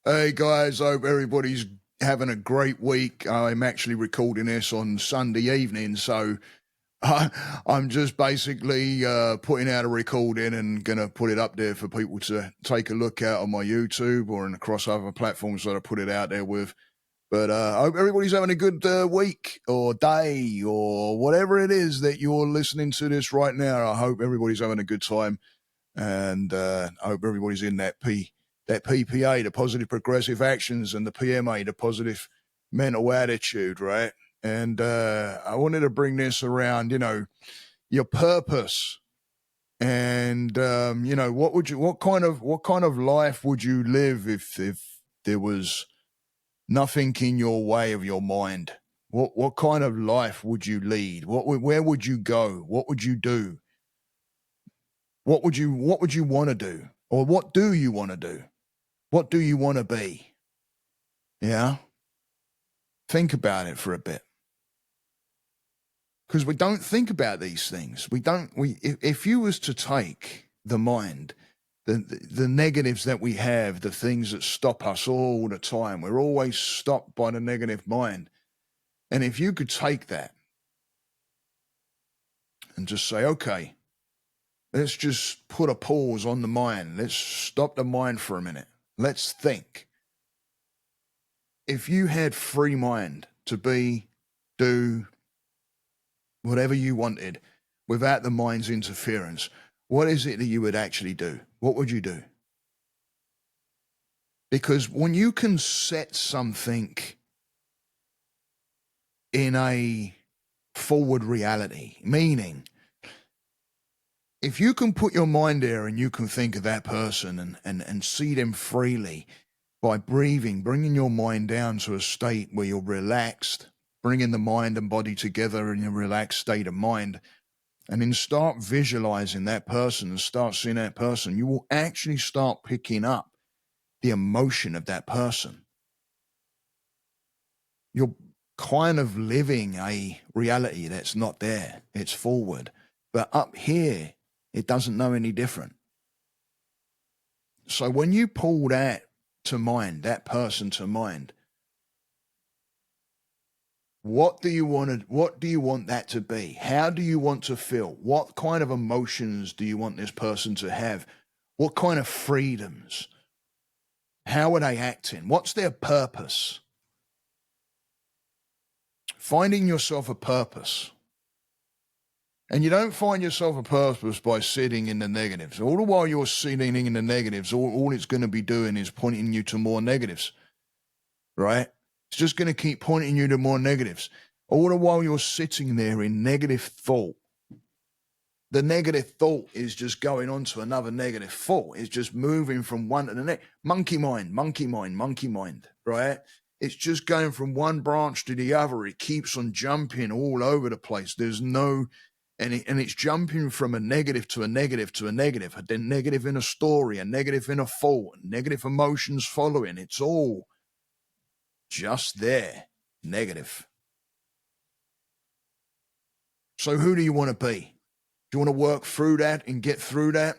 Hey guys, hope everybody's having a great week. I'm actually recording this on Sunday evening, so I'm just basically putting out a recording and gonna put it up there for people to take a look at on my YouTube or across other platforms that I put it out there with. But I hope everybody's having a good week or day or whatever it is that you're listening to this right now. I hope everybody's having a good time, and I hope everybody's in that PPA, the positive progressive actions, and the PMA, the positive mental attitude, right? And I wanted to bring this around, your purpose, and what kind of life would you live if there was nothing in your way of your mind? What kind of life would you lead? Where would you go? What would you do? What would you want to do? Or what do you want to do? What do you want to be? Yeah? Think about it for a bit. Because we don't think about these things. If you was to take the mind, the negatives that we have, the things that stop us all the time, we're always stopped by the negative mind. And if you could take that and just say, okay, let's just put a pause on the mind. Let's stop the mind for a minute. Let's think. If you had free mind to be, do whatever you wanted without the mind's interference, what is it that you would actually do? What would you do? Because when you can set something in a forward reality, meaning if you can put your mind there and you can think of that person and see them freely by breathing, bringing your mind down to a state where you're relaxed, bringing the mind and body together in a relaxed state of mind, and then start visualizing that person and start seeing that person, you will actually start picking up the emotion of that person. You're kind of living a reality that's not there. It's forward. But up here, it doesn't know any different. So when you pull that to mind, that person to mind, what do you want that to be? How do you want to feel? What kind of emotions do you want this person to have? What kind of freedoms? How are they acting? What's their purpose? Finding yourself a purpose. And you don't find yourself a purpose by sitting in the negatives. All the while you're sitting in the negatives, all it's going to be doing is pointing you to more negatives, right? It's just going to keep pointing you to more negatives. All the while you're sitting there in negative thought, the negative thought is just going on to another negative thought. It's just moving from one to the next. Monkey mind, right? It's just going from one branch to the other. It keeps on jumping all over the place. There's no, and it's jumping from a negative to a negative to a negative, then negative in a story, a negative in a thought, negative emotions following. It's all just there, negative. So who do you want to be? Do you want to work through that and get through that?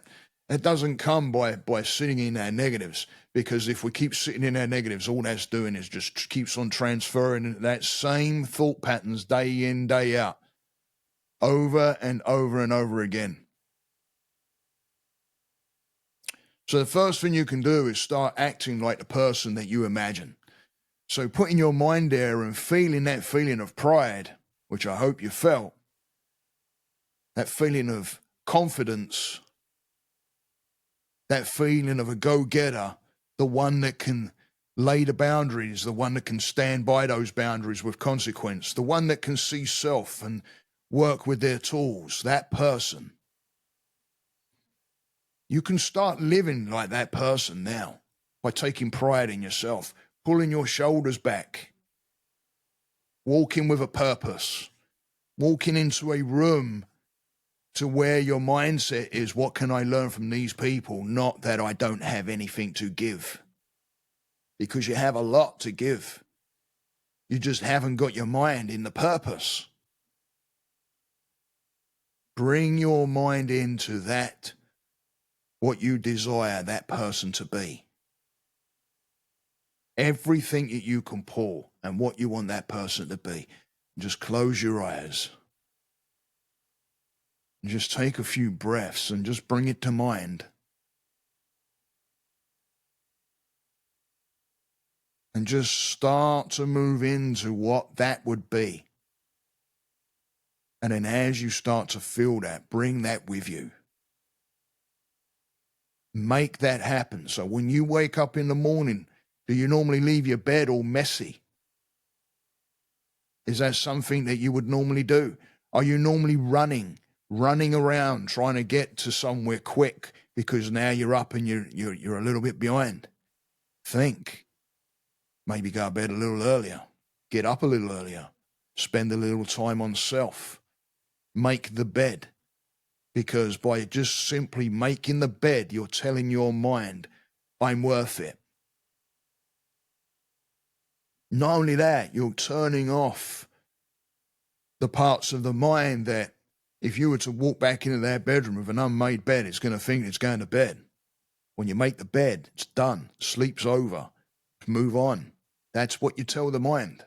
It doesn't come by sitting in our negatives, because if we keep sitting in our negatives, all that's doing is just keeps on transferring that same thought patterns day in, day out, over and over and over again. So the first thing you can do is start acting like the person that you imagine. So putting your mind there and feeling that feeling of pride, which I hope you felt, that feeling of confidence, that feeling of a go-getter, the one that can lay the boundaries, the one that can stand by those boundaries with consequence, the one that can see self and work with their tools, that person. You can start living like that person now by taking pride in yourself, pulling your shoulders back, walking with a purpose, walking into a room to where your mindset is, what can I learn from these people? Not that I don't have anything to give. Because you have a lot to give. You just haven't got your mind in the purpose. Bring your mind into that, what you desire that person to be. everything that you can pull and what you want that person to be. Just close your eyes. And just take a few breaths and just bring it to mind. And just start to move into what that would be. And then as you start to feel that, bring that with you. Make that happen. So when you wake up in the morning, do you normally leave your bed all messy? Is that something that you would normally do? Are you normally running around trying to get to somewhere quick because now you're up and you're a little bit behind? Think. Maybe go to bed a little earlier. Get up a little earlier. Spend a little time on self. Make the bed. Because by just simply making the bed, you're telling your mind, I'm worth it. Not only that, you're turning off the parts of the mind that if you were to walk back into that bedroom with an unmade bed, it's going to think it's going to bed. When you make the bed, it's done. Sleep's over. Move on. That's what you tell the mind.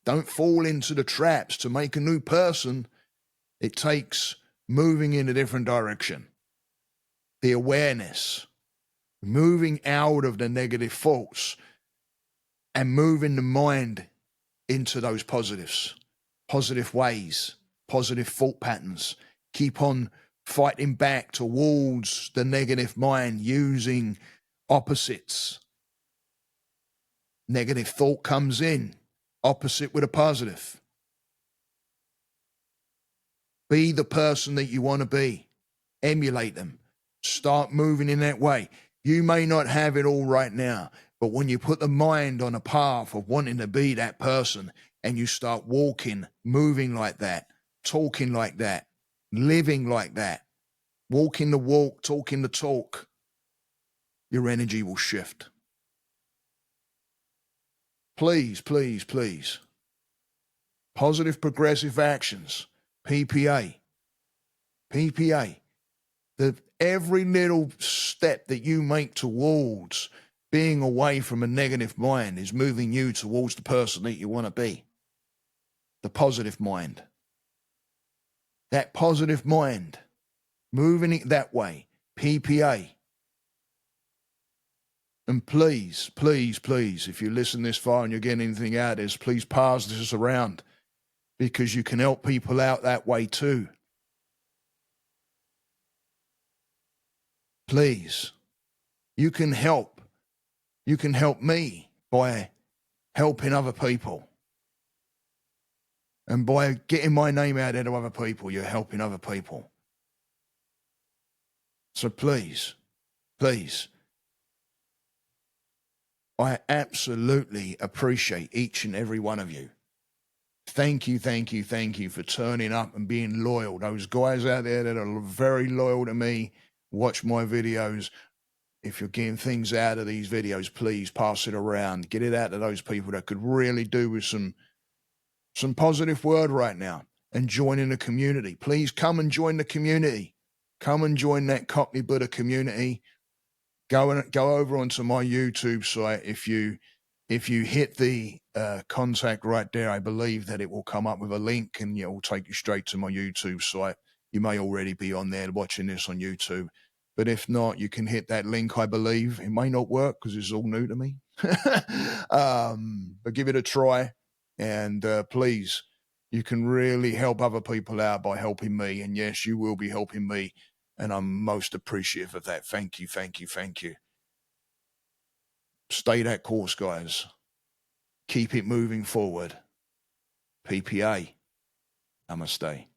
Don't fall into the traps. To make a new person, it takes moving in a different direction. The awareness, moving out of the negative thoughts and moving the mind into those positives, positive ways, positive thought patterns. Keep on fighting back towards the negative mind using opposites. Negative thought comes in, opposite with a positive. Be the person that you want to be. Emulate them. Start moving in that way. You may not have it all right now, but when you put the mind on a path of wanting to be that person and you start walking, moving like that, talking like that, living like that, walking the walk, talking the talk, your energy will shift. Please, please, please. Positive progressive actions, PPA. PPA. Every little step that you make towards being away from a negative mind is moving you towards the person that you want to be. The positive mind. That positive mind. Moving it that way. PPA. And please, please, please, if you listen this far and you're getting anything out of this, please pass this around because you can help people out that way too. Please. You can help. You can help me by helping other people. And by getting my name out there to other people, you're helping other people. So please, please, I absolutely appreciate each and every one of you. Thank you, thank you, thank you for turning up and being loyal. Those guys out there that are very loyal to me, watch my videos. If you're getting things out of these videos, please pass it around. Get it out to those people that could really do with some positive word right now and join in the community. Please come and join the community. Come and join that Cockney Buddha community. Go over onto my YouTube site. If you hit the contact right there, I believe that it will come up with a link and it will take you straight to my YouTube site. You may already be on there watching this on YouTube. But if not, you can hit that link, I believe. It may not work because it's all new to me. But give it a try. And please, you can really help other people out by helping me. And yes, you will be helping me. And I'm most appreciative of that. Thank you, thank you, thank you. Stay that course, guys. Keep it moving forward. PPA. Namaste.